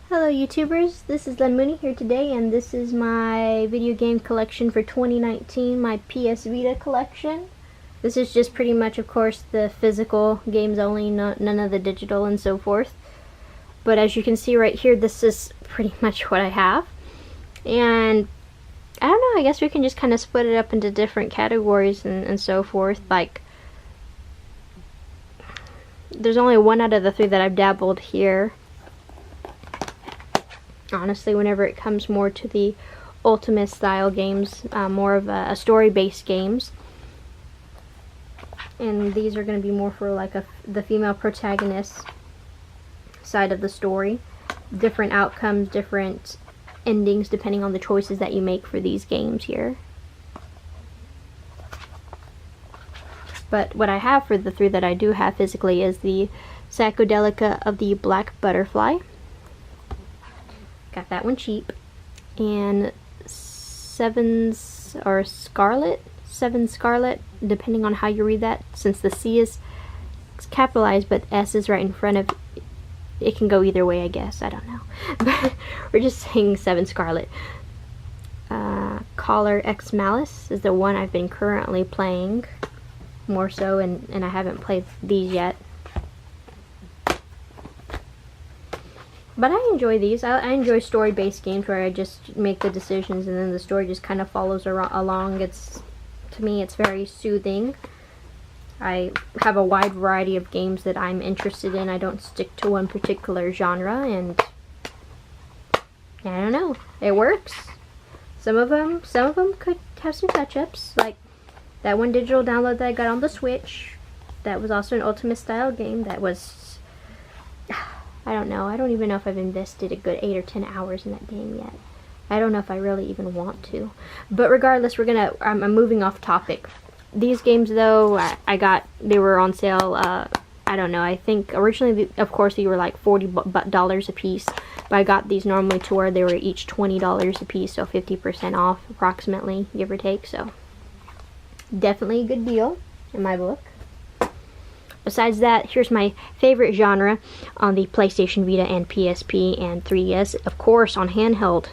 Hello YouTubers, this is Len Mooney here today, and this is my video game collection for 2019, my PS Vita collection. This is just pretty much, of course, the physical games only, none of the digital and so forth. But as you can see right here, this is pretty much what I have. And I don't know, I guess we can just kind of split it up into different categories and so forth. Like, there's only one out of the three that I've dabbled here. Honestly, whenever it comes more to the ultimate style games, more of a story-based games, and these are going to be more for like the female protagonist side of the story. Different outcomes, different endings depending on the choices that you make for these games here. But what I have for the three that I do have physically is the Psychodelica of the Black Butterfly. Got that one cheap. And Seven Scarlet, depending on how you read that, since the C is capitalized but S is right in front of it. It can go either way, I guess. I don't know. But we're just saying Seven Scarlet. Collar X Malice is the one I've been currently playing more so, and I haven't played these yet. But I enjoy these. I enjoy story-based games where I just make the decisions and then the story just kind of follows along. To me, it's very soothing. I have a wide variety of games that I'm interested in. I don't stick to one particular genre, and I don't know. It works. Some of them could have some touch-ups, like that one digital download that I got on the Switch. That was also an Ultimate style game. That was, I don't know. I don't even know if I've invested a good 8 or 10 hours in that game yet. I don't know if I really even want to. But regardless, I'm moving off topic. These games, though, they were on sale, I don't know, I think originally, of course, they were like $40 a piece. But I got these normally to where they were each $20 a piece, so 50% off, approximately, give or take. So, definitely a good deal, in my book. Besides that, here's my favorite genre on the PlayStation Vita and PSP and 3DS. Of course, on handheld.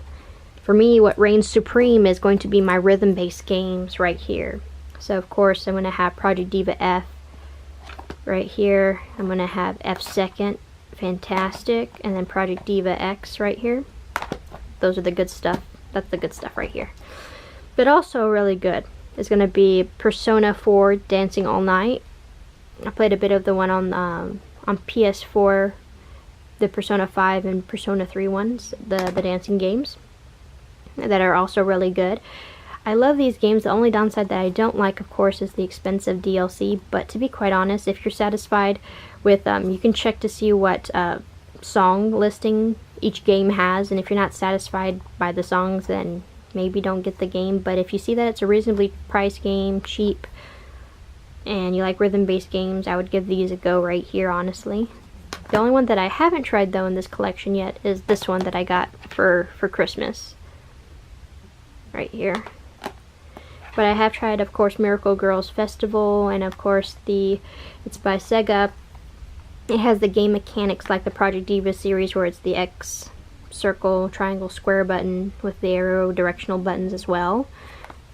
For me, what reigns supreme is going to be my rhythm-based games right here. So, of course, I'm going to have Project Diva F right here. I'm going to have F Second, fantastic. And then Project Diva X right here. Those are the good stuff. That's the good stuff right here. But also really good is going to be Persona 4 Dancing All Night. I played a bit of the one on PS4, the Persona 5 and Persona 3 ones, the dancing games, that are also really good. I love these games. The only downside that I don't like, of course, is the expensive DLC, but to be quite honest, if you're satisfied with, you can check to see what song listing each game has, and if you're not satisfied by the songs, then maybe don't get the game. But if you see that it's a reasonably priced game, cheap, and you like rhythm-based games, I would give these a go right here, honestly. The only one that I haven't tried, though, in this collection yet is this one that I got for Christmas. Right here. But I have tried, of course, Miracle Girls Festival, and of course, it's by Sega. It has the game mechanics like the Project Diva series, where it's the X, circle, triangle, square button with the arrow directional buttons as well.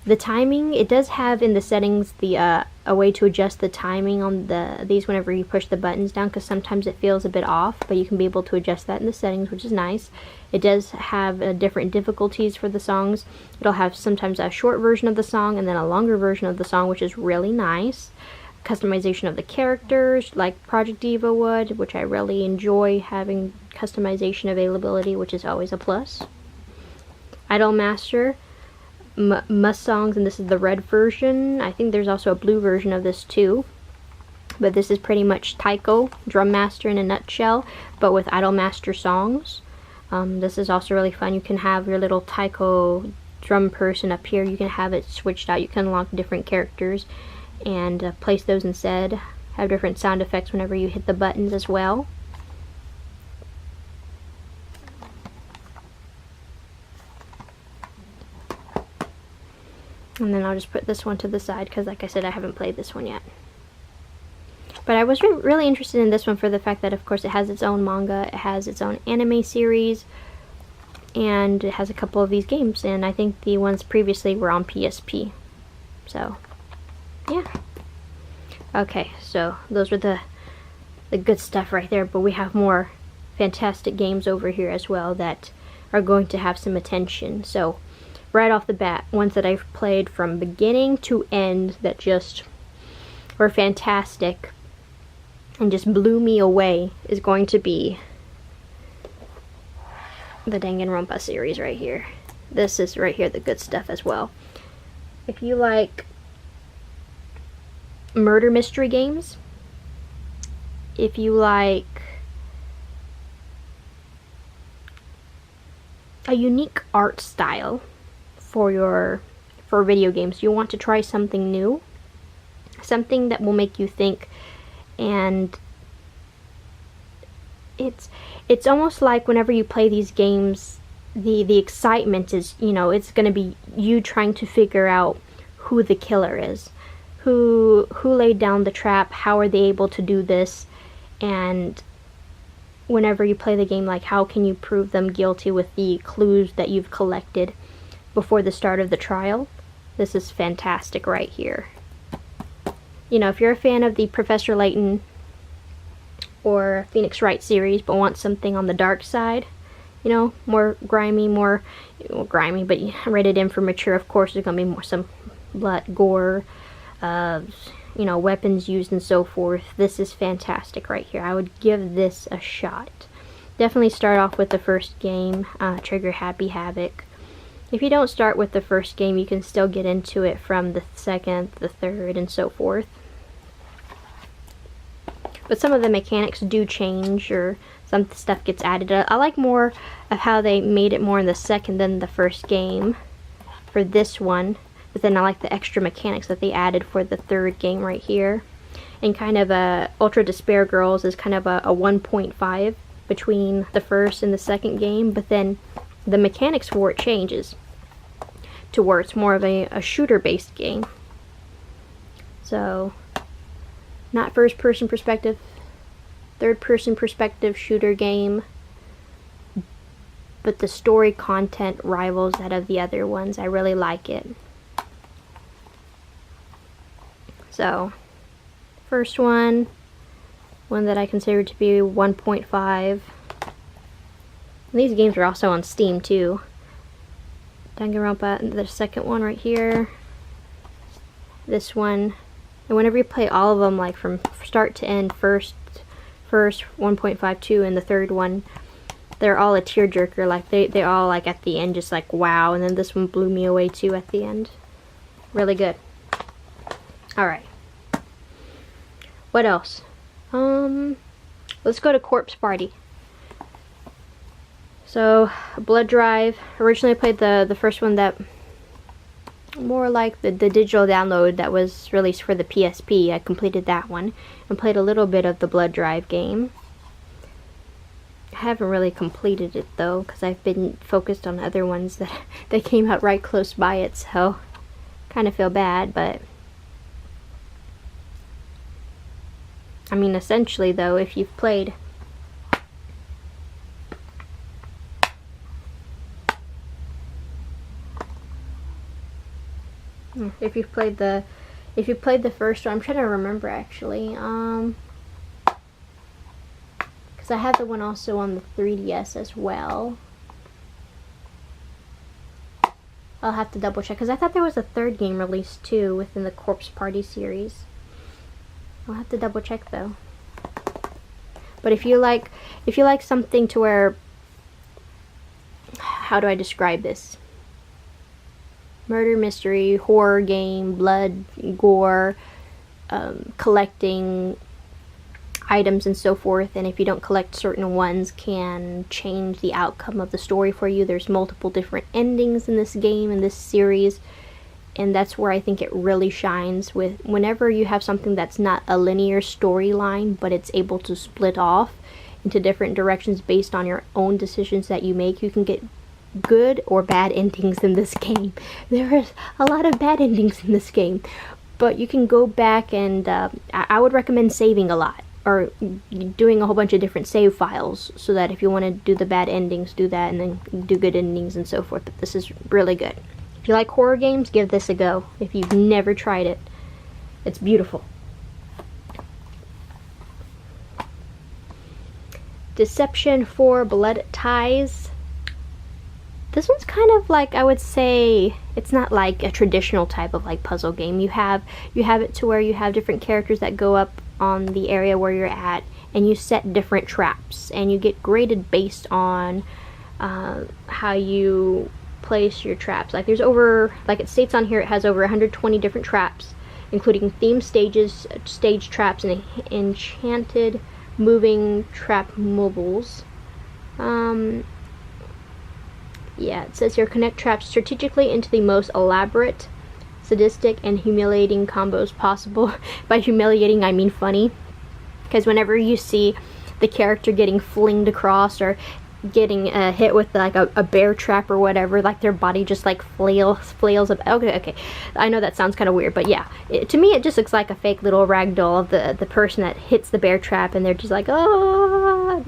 The timing, it does have in the settings a way to adjust the timing on these whenever you push the buttons down, because sometimes it feels a bit off, but you can be able to adjust that in the settings, which is nice. It does have different difficulties for the songs. It'll have sometimes a short version of the song and then a longer version of the song, which is really nice. Customization of the characters, like Project Diva would, which I really enjoy having customization availability, which is always a plus. Idol Master. Must Songs, and this is the red version. I think there's also a blue version of this too. But this is pretty much Taiko, Drum Master in a nutshell, but with Idol Master songs. This is also really fun. You can have your little Taiko drum person up here. You can have it switched out. You can unlock different characters and place those instead. Have different sound effects whenever you hit the buttons as well. And then I'll just put this one to the side because, like I said, I haven't played this one yet. But I was really interested in this one for the fact that, of course, it has its own manga, it has its own anime series, and it has a couple of these games, and I think the ones previously were on PSP. So, yeah. Okay, so those were the good stuff right there, but we have more fantastic games over here as well that are going to have some attention. So, right off the bat, ones that I've played from beginning to end that just were fantastic and just blew me away is going to be the Danganronpa series right here. This is right here the good stuff as well. If you like murder mystery games, if you like a unique art style for video games, you want to try something new, something that will make you think, and it's almost like whenever you play these games, the excitement is, you know, it's going to be you trying to figure out who the killer is, who laid down the trap, how are they able to do this, and whenever you play the game, like, how can you prove them guilty with the clues that you've collected before the start of the trial. This is fantastic right here. You know, if you're a fan of the Professor Layton or Phoenix Wright series, but want something on the dark side, you know, more grimy, but rated M for mature, of course, there's going to be more some blood, gore, you know, weapons used and so forth. This is fantastic right here. I would give this a shot. Definitely start off with the first game, Trigger Happy Havoc. If you don't start with the first game, you can still get into it from the second, the third, and so forth. But some of the mechanics do change, or some stuff gets added. I like more of how they made it more in the second than the first game for this one. But then I like the extra mechanics that they added for the third game right here. And kind of Ultra Despair Girls is kind of a 1.5 between the first and the second game. But then the mechanics for it changes to where it's more of a shooter-based game. So, not first-person perspective, third-person perspective shooter game, but the story content rivals that of the other ones. I really like it. So, first one that I consider to be 1.5. These games are also on Steam too. Danganronpa, the second one right here. This one. And whenever you play all of them, like from start to end, first 1.52, and the third one, they're all a tearjerker. Like they all, like, at the end, just like wow. And then this one blew me away too at the end. Really good. Alright. What else? Let's go to Corpse Party. So, Blood Drive. Originally I played the first one, that more like the digital download that was released for the PSP. I completed that one and played a little bit of the Blood Drive game. I haven't really completed it though, because I've been focused on other ones that came out right close by it, so kind of feel bad. But I mean, essentially though, if you've played the first one, I'm trying to remember actually, because I have the one also on the 3DS as well. I'll have to double check, because I thought there was a third game released too within the Corpse Party series. I'll have to double check though. But if you like something to where, how do I describe this? Murder mystery, horror game, blood, gore, collecting items and so forth, and if you don't collect certain ones, can change the outcome of the story for you. There's multiple different endings in this game, in this series, and that's where I think it really shines. With whenever you have something that's not a linear storyline, but it's able to split off into different directions based on your own decisions that you make, you can get good or bad endings in this game. There is a lot of bad endings in this game, but you can go back and I would recommend saving a lot, or doing a whole bunch of different save files, so that if you want to do the bad endings, do that, and then do good endings and so forth. But this is really good. If you like horror games, give this a go. If you've never tried it, it's beautiful. Deception 4 Blood Ties. This one's kind of like, I would say, it's not like a traditional type of like puzzle game. You have it to where you have different characters that go up on the area where you're at, and you set different traps, and you get graded based on how you place your traps. Like there's over, like it states on here, it has over 120 different traps, including themed stages, stage traps, and enchanted moving trap mobiles. Yeah, it says here, connect traps strategically into the most elaborate, sadistic, and humiliating combos possible. By humiliating, I mean funny. Because whenever you see the character getting flinged across, or getting hit with like a bear trap or whatever, like their body just like flails up. Okay, I know that sounds kind of weird, but yeah, to me it just looks like a fake little ragdoll of the person that hits the bear trap, and they're just like, oh,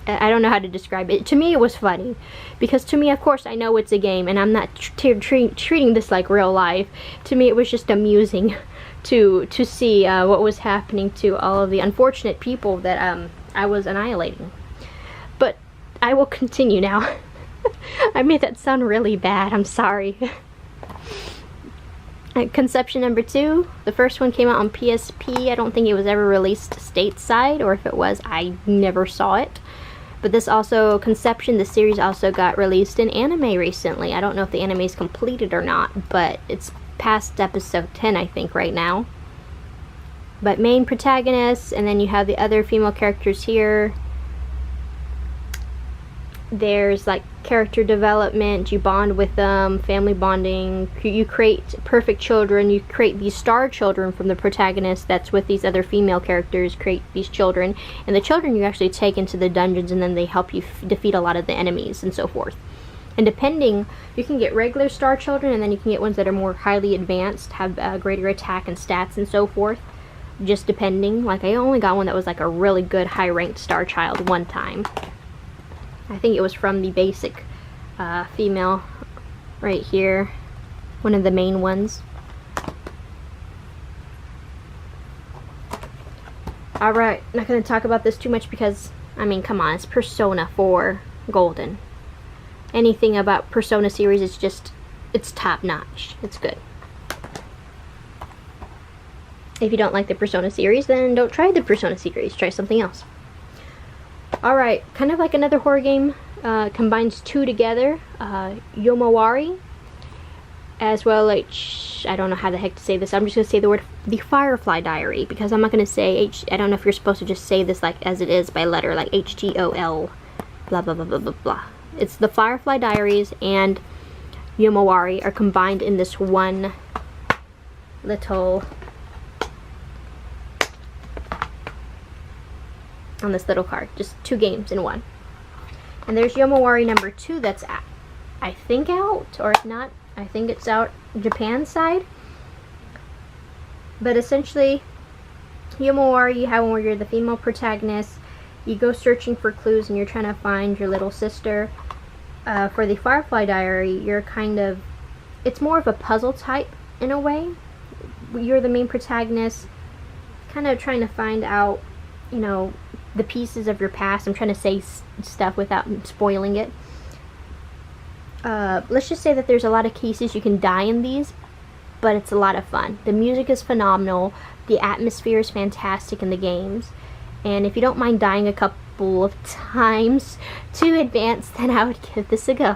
I don't know how to describe it. To me it was funny, because to me, of course, I know it's a game, and I'm not treating this like real life. To me it was just amusing to see what was happening to all of the unfortunate people that I was annihilating. But I will continue now. I made that sound really bad. I'm sorry. Conception number 2. The first one came out on PSP. I don't think it was ever released stateside, or if it was, I never saw it. But this also, Conception, the series also got released in anime recently. I don't know if the anime is completed or not, but it's past episode 10, I think, right now. But main protagonists, and then you have the other female characters here. There's like character development, you bond with them, family bonding, you create perfect children, you create these star children from the protagonist that's with these other female characters, create these children, and the children you actually take into the dungeons, and then they help you defeat a lot of the enemies and so forth. And depending, you can get regular star children, and then you can get ones that are more highly advanced, have greater attack and stats and so forth, just depending. Like I only got one that was like a really good high ranked star child one time. I think it was from the basic female right here, one of the main ones. Alright, not going to talk about this too much because, I mean, come on, it's Persona 4 Golden. Anything about Persona series is just, it's top notch. It's good. If you don't like the Persona series, then don't try the Persona series. Try something else. Alright, kind of like another horror game, combines two together, Yomawari, as well as, I don't know how the heck to say this, I'm just going to say the word, the Firefly Diary, because I'm not going to say, I don't know if you're supposed to just say this like as it is by letter, like HTOL, blah blah blah blah blah blah. It's the Firefly Diaries and Yomawari are combined in this one little, on this little card, just two games in one. And there's Yomawari number 2 that's I think out, or if not, I think it's out Japan side. But essentially, Yomawari, you have one where you're the female protagonist, you go searching for clues and you're trying to find your little sister. For the Firefly Diary, you're kind of, it's more of a puzzle type in a way. You're the main protagonist, kind of trying to find out, you know, the pieces of your past. I'm trying to say stuff without spoiling it. Let's just say that there's a lot of cases you can die in these, but it's a lot of fun. The music is phenomenal, the atmosphere is fantastic in the games, and if you don't mind dying a couple of times to advance, then I would give this a go.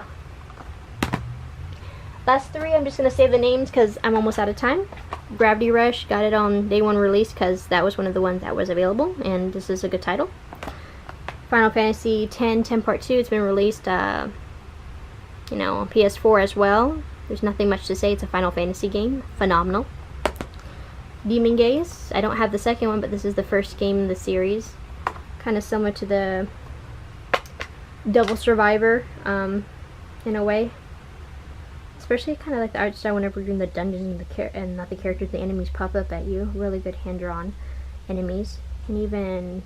Last 3, I'm just going to say the names because I'm almost out of time. Gravity Rush, got it on day 1 release because that was one of the ones that was available, and this is a good title. Final Fantasy X Part 2, it's been released, you know, on PS4 as well. There's nothing much to say, it's a Final Fantasy game. Phenomenal. Demon Gaze, I don't have the second one, but this is the first game in the series. Kind of similar to the Devil Survivor, in a way. It's Especially kind of like the art style whenever you're in the dungeons and not the characters, the enemies pop up at you. Really good hand-drawn enemies. And even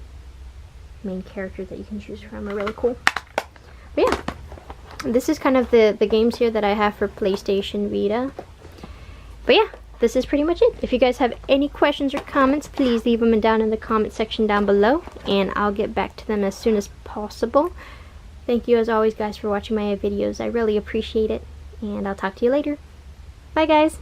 main characters that you can choose from are really cool. But yeah, this is kind of the games here that I have for PlayStation Vita. But yeah, this is pretty much it. If you guys have any questions or comments, please leave them down in the comment section down below, and I'll get back to them as soon as possible. Thank you as always, guys, for watching my videos. I really appreciate it, and I'll talk to you later. Bye, guys.